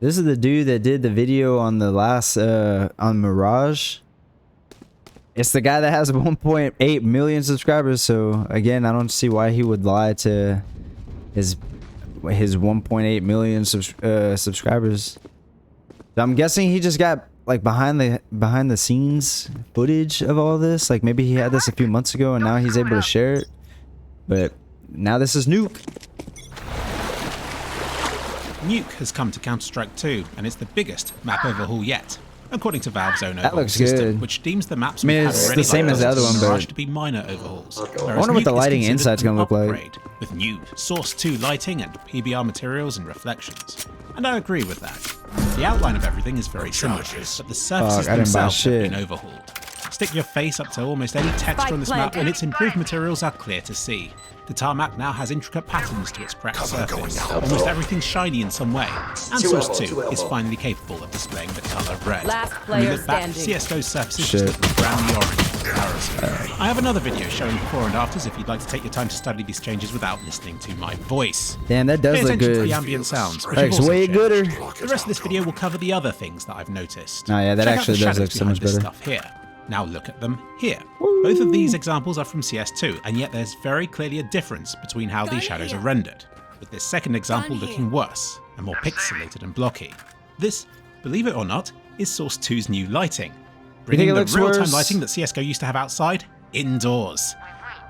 This is the dude that did the video on the last on Mirage. It's the guy that has 1.8 million subscribers. So again, I don't see why he would lie to his 1.8 million subscribers. So I'm guessing he just got like behind the scenes footage of all this. Like maybe he had this a few months ago and now he's able to share it. But now this is Nuke. Nuke has come to Counter-Strike 2, and it's the biggest map overhaul yet, according to Valve's own overhaul system, which deems the maps we've had already the same as the other one, but to be minor overhauls. I wonder what the lighting inside's gonna look like. With new Source 2 lighting and PBR materials and reflections. And I agree with that. The outline of everything is very similar, but the surfaces themselves have been overhauled. Stick your face up to almost any texture on this map and its improved materials are clear to see. The tarmac now has intricate patterns to its cracked surface. Almost everything's shiny in some way. And Source 2 is finally capable of displaying the colour red. When we look back, CS2's surfaces just look browny orange in comparison. I have another video showing before and afters if you'd like to take your time to study these changes without listening to my voice. Damn, that does look good. To the ambient sounds, which Looks way gooder. The rest of this video will cover the other things that I've noticed. Oh yeah, that actually does look so much better. Stuff here. Now look at them here. Both of these examples are from CS2, and yet there's very clearly a difference between how these shadows are rendered, with this second example looking worse, and more pixelated and blocky. This, believe it or not, is Source 2's new lighting. Bringing the real-time lighting that CSGO used to have outside, indoors.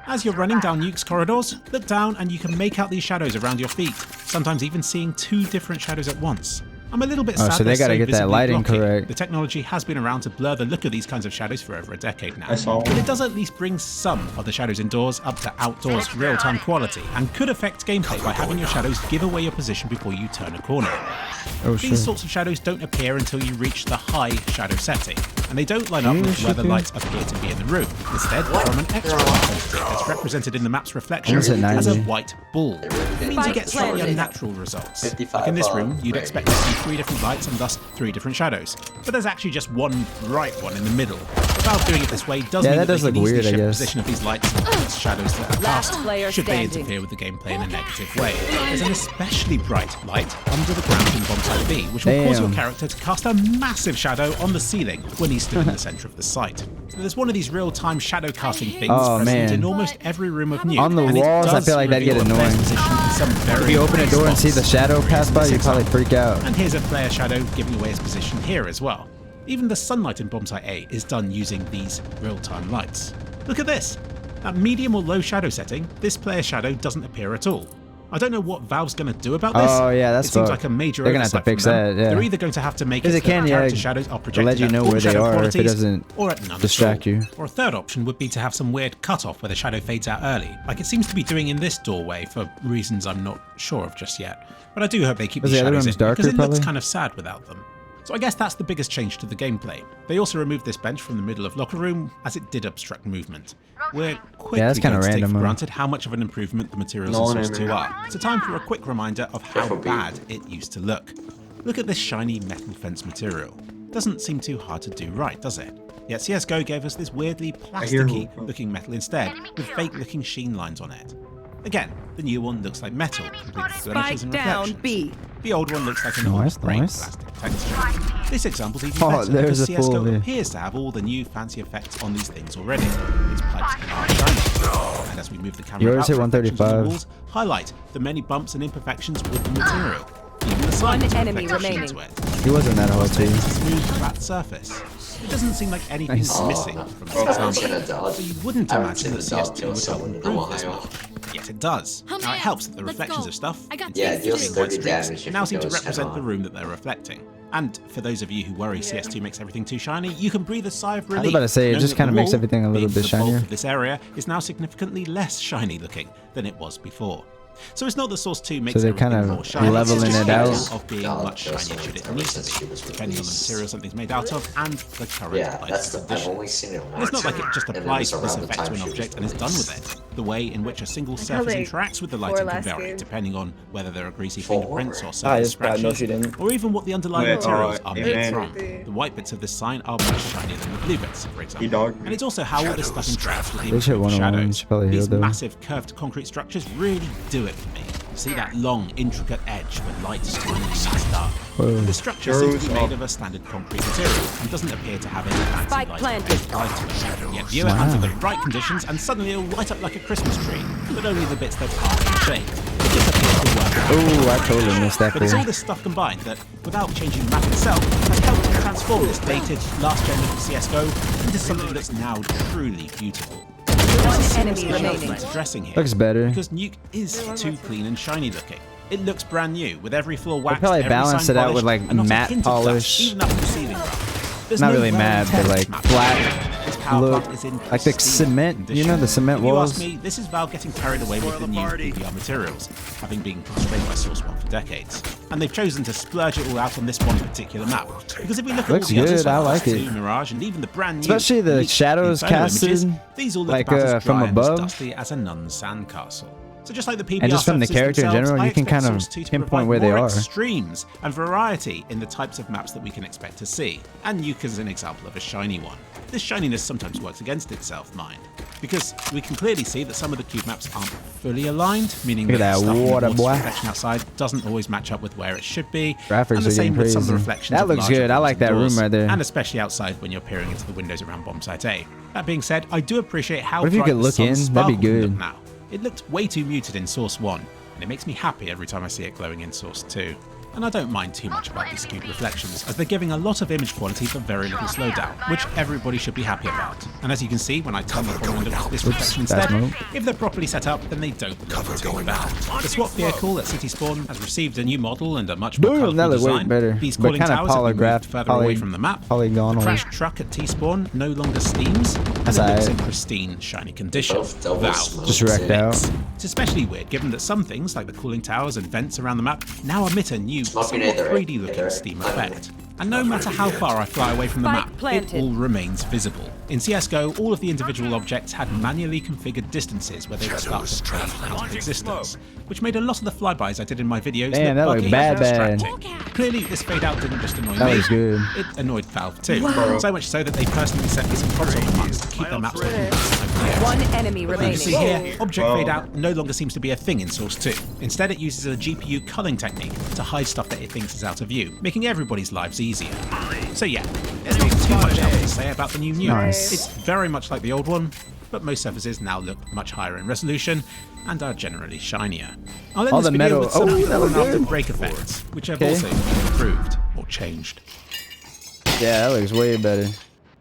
As you're running down Nuke's corridors, look down and you can make out these shadows around your feet, sometimes even seeing two different shadows at once. I'm a little bit sad so they gotta get that lighting correct. The technology has been around to blur the look of these kinds of shadows for over a decade now, but it does at least bring some of the shadows indoors up to outdoors real-time quality, and could affect gameplay by having your shadows give away your position before you turn a corner. These sorts of shadows don't appear until you reach the high shadow setting, and they don't line up with where the lights appear to be in the room. Instead, from an extra percentage that's represented in the map's reflection as a white ball. It means you get slightly unnatural results. Like in this room, you'd expect to see 3 different lights and thus 3 different shadows, but there's actually just one bright one in the middle. Valve doing it this way does mean that they can easily shift the position of these lights and shadows that are cast, should they interfere with the gameplay in a negative way. There's an especially bright light under the ground in Bombsite B, which will cause your character to cast a massive shadow on the ceiling when he's stood in the centre of the site. So there's one of these real-time shadow casting things present in almost every room of Nuke. On the walls, I feel like that'd get annoying. If you open a door and see the shadow pass by, you'd probably freak out. And here's a player shadow giving away his position here as well. Even the sunlight in Bombsite A is done using these real-time lights. Look at this! At medium or low shadow setting, this player shadow doesn't appear at all. I don't know what Valve's going to do about this. Oh yeah, that's it seems like a major They're going to have to fix that, yeah. They're either going to have to make it so that character shadows are projected let you know where they are if it doesn't or at none distract you. Or a third option would be to have some weird cut-off where the shadow fades out early, like it seems to be doing in this doorway for reasons I'm not sure of just yet. But I do hope they keep the shadows in, because it looks kind of sad without them. So I guess that's the biggest change to the gameplay. They also removed this bench from the middle of locker room, as it did obstruct movement. We're quickly going to take for granted how much of an improvement the materials in Source 2 are. So time for a quick reminder of how bad it used to look. Look at this shiny metal fence material. Doesn't seem too hard to do right, does it? Yet CSGO gave us this weirdly plasticky looking metal instead, with fake looking sheen lines on it. Again, the new one looks like metal, complete with blemishes and reflections. The old one looks like an old grained plastic texture. This example's even better because CSGO appears to have all the new fancy effects on these things already. Its pipes are shiny, and as we move the camera out, reflections on the walls highlight the many bumps and imperfections with the material. Even the sides reflect sheen to it. He wasn't that hard to. Smooth, flat surface. It doesn't seem like anything's missing from this example, so you wouldn't imagine that CS2 would help improve this much. Yet it does. Now it helps that the reflections of stuff, white streaks, now seem to represent the room that they're reflecting. And for those of you who worry CS2 makes everything too shiny, you can breathe a sigh of relief. I was about to say, it just kind of makes everything a little bit shinier. This area is now significantly less shiny looking than it was before. So it's not that Source 2 makes everything more shiny, leveling it out of being much shinier should it need to be, depending on the material something's made out of and the current lighting conditions. And it's not like it just applies this effect to an object and is done with it. The way in which a single surface interacts with the lighting can vary, depending on whether there are greasy fingerprints or surface scratches, or even what the underlying materials are made from. The white bits of this sign are much shinier than the blue bits, for example. And it's also how all this stuff interacts with the improved shadows. These massive curved concrete structures really do it for me. See that long, intricate edge where light is dark. The structure seems to be made of a standard concrete material and doesn't appear to have any fancy light to it. Yet viewer hands are the right conditions and suddenly it'll light up like a Christmas tree, but only the bits that aren't in shade. It just appears to work. Oh, I totally missed that. But it's all this stuff combined that, without changing the map itself, has helped to transform this dated, last-gen of CSGO into something that's now truly beautiful. One enemy remaining. Addressing here, looks better because Nuke is too clean and shiny looking. It looks brand new with every floor waxed. They probably balance it out with like matte polish. Even up the ceiling roof. Not really matte, but like flat look, like the cement. You know, the cement walls. If you ask me, this is Valve getting carried away with the new PBR materials, having been constrained by Source 1 for decades. And they've chosen to splurge it all out on this one particular map. Because if we look at all the others, like CS2, Mirage, and even the brand new, especially the shadows casted, these all look like about as from dry above, and as dusty as a nun's sandcastle. So just like the PBR and just from the character in general, you can kind of pinpoint where they are. Extremes and variety in the types of maps that we can expect to see. And Nuke is an example of a shiny one. This shininess sometimes works against itself, mind, because we can clearly see that some of the cube maps aren't fully aligned, meaning that the stuff in the reflection outside doesn't always match up with where it should be. Graphics and the same with some of the reflections. That looks good. I like that room right there. And especially outside when you're peering into the windows around bomb site A. That being said, I do appreciate how what if you could look in? That'd be good. Now. It looked way too muted in Source 1, and it makes me happy every time I see it glowing in Source 2. And I don't mind too much about these skewed reflections, as they're giving a lot of image quality for very little slowdown, which everybody should be happy about. And as you can see, when I turn the corner and look at this reflection instead, if they're properly set up, then they don't look too bad. The SWAT vehicle at City Spawn has received a new model and a much more colourful design. These cooling towers have been moved further away from the map. The crashed truck at T-Spawn no longer steams, and it looks in pristine, shiny condition. Valve just wrecked out. It's especially weird given that some things, like the cooling towers and vents around the map, now emit a new, somewhat 3D looking steam effect. And no matter how far I fly away from the map, it all remains visible. In CSGO, all of the individual objects had manually configured distances where they would start to fade out of existence, which made a lot of the flybys I did in my videos look buggy and distracting. Clearly, this fade out didn't just annoy me, it annoyed Valve too. So much so that they personally set me some console commands to keep their maps looking one enemy remaining. You see here, object fade out no longer seems to be a thing in Source 2. Instead, it uses a GPU culling technique to hide stuff that it thinks is out of view, making everybody's lives easier. So yeah, there's not too much else to say about the new Nuke. It's very much like the old one, but most surfaces now look much higher in resolution and are generally shinier. I'll end this video with some before and after break effects, which have also been improved or changed. Yeah, that looks way better.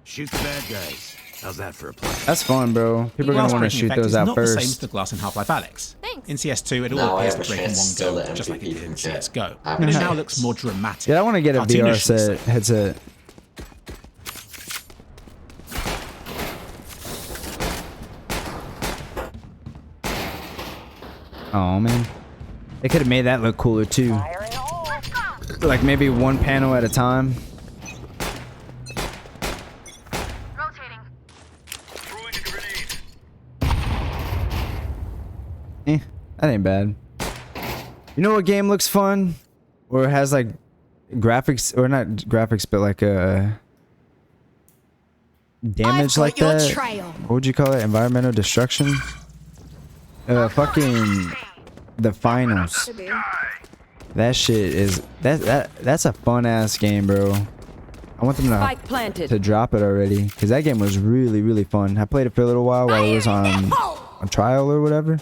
Shoot the bad guys. How's that for a plan? That's fun, bro. People are gonna want to shoot those out not first. The same as the glass in Half-Life Alyx. In CS2, it all appears to break in one go, just like it did in CSGO. And it now looks more dramatic. Yeah, I want to get a VR headset. Oh man, they could have made that look cooler too. Like maybe one panel at a time. That ain't bad. You know what game looks fun? Or has like graphics, or not graphics, but like a damage like that? What would you call it? Environmental destruction? Fucking The Finals. That shit is that's a fun ass game, bro. I want them to drop it already, because that game was really fun. I played it for a little while it was on trial or whatever.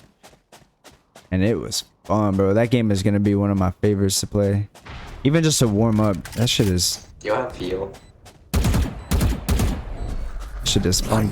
And it was fun, bro. That game is gonna be one of my favorites to play. Even just to warm up. That shit is... Do you have feel? Shit is fun.